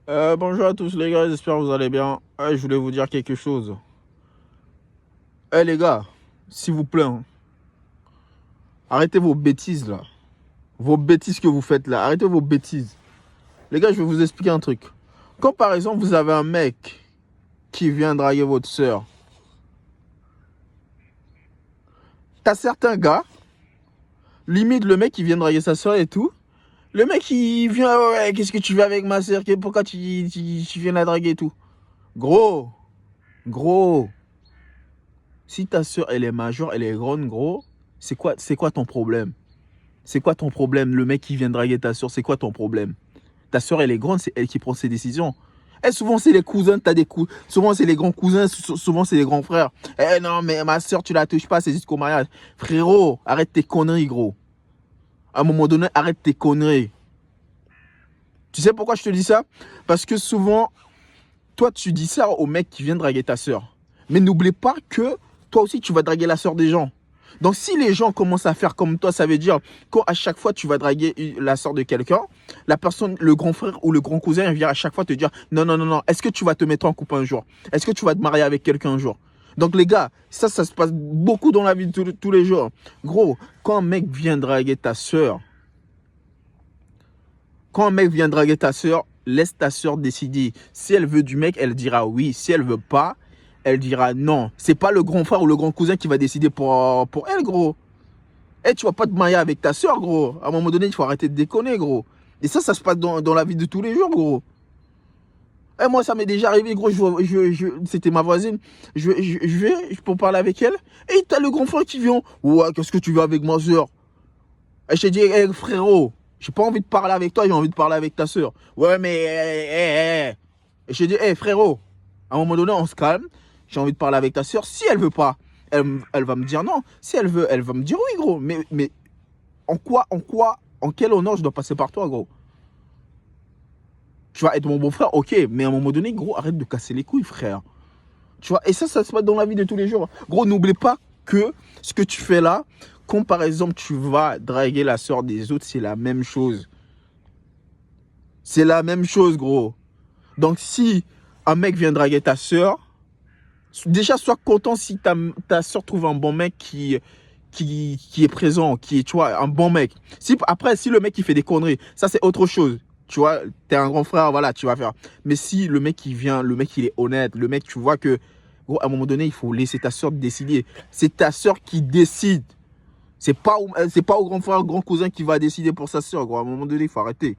Bonjour à tous les gars, j'espère que vous allez bien. Je voulais vous dire quelque chose. Les gars, s'il vous plaît, hein, arrêtez vos bêtises là. Vos bêtises que vous faites là, arrêtez vos bêtises. Les gars, je vais vous expliquer un truc. Quand par exemple vous avez un mec qui vient draguer votre soeur, t'as certains gars, limite le mec qui vient draguer sa soeur et tout, le mec il vient, ouais, qu'est-ce que tu veux avec ma soeur, pourquoi tu viens la draguer et tout. Gros, gros. Si ta soeur, elle est majeure, elle est grande, gros, c'est quoi ton problème? C'est quoi ton problème? Le mec qui vient draguer ta soeur, c'est quoi ton problème? Ta soeur, elle est grande, c'est elle qui prend ses décisions. Et souvent, c'est les cousins, souvent, c'est les grands cousins, souvent, c'est les grands frères. Eh non, mais ma soeur, tu la touches pas, c'est jusqu'au mariage. Frérot, arrête tes conneries, gros. À un moment donné, arrête tes conneries. Tu sais pourquoi je te dis ça? Parce que souvent, toi, tu dis ça au mec qui vient draguer ta soeur. Mais n'oublie pas que toi aussi, tu vas draguer la soeur des gens. Donc, si les gens commencent à faire comme toi, ça veut dire qu'à chaque fois, tu vas draguer la soeur de quelqu'un, la personne, le grand frère ou le grand cousin vient à chaque fois te dire non, non, non, non, est-ce que tu vas te mettre en couple un jour? Est-ce que tu vas te marier avec quelqu'un un jour? Donc, les gars, ça se passe beaucoup dans la vie de tous les jours. Gros, quand un mec vient draguer ta soeur, laisse ta soeur décider. Si elle veut du mec, elle dira oui. Si elle veut pas, elle dira non. C'est pas le grand frère ou le grand cousin qui va décider pour elle, gros. Et tu vas pas te marier avec ta soeur, gros. À un moment donné, il faut arrêter de déconner, gros. Et ça se passe dans la vie de tous les jours, gros. Et moi, ça m'est déjà arrivé, gros. C'était ma voisine. Je vais pour parler avec elle. Et t'as le grand frère qui vient. Ouais, qu'est-ce que tu veux avec ma soeur? Et je t'ai dit, hey, frérot, j'ai pas envie de parler avec toi, j'ai envie de parler avec ta soeur. Ouais, mais, Et je t'ai dit, hey, frérot, à un moment donné, on se calme. J'ai envie de parler avec ta soeur. Si elle veut pas, elle va me dire non. Si elle veut, elle va me dire oui, gros. Mais en quel honneur je dois passer par toi, gros? Tu vas être mon beau-frère, ok. Mais à un moment donné, gros, arrête de casser les couilles, frère. Tu vois, et ça se passe dans la vie de tous les jours. Gros, n'oublie pas que ce que tu fais là, quand par exemple tu vas draguer la soeur des autres, c'est la même chose. C'est la même chose, gros. Donc si un mec vient draguer ta soeur, déjà sois content si ta soeur trouve un bon mec qui est présent, qui est, tu vois, un bon mec. Après, si le mec il fait des conneries, ça c'est autre chose. Tu vois, t'es un grand frère, voilà, tu vas faire. Mais si le mec qui vient, le mec il est honnête, le mec, tu vois que, gros, à un moment donné, il faut laisser ta soeur décider. C'est ta soeur qui décide. C'est pas au grand frère, au grand cousin qui va décider pour sa soeur, gros. À un moment donné, il faut arrêter.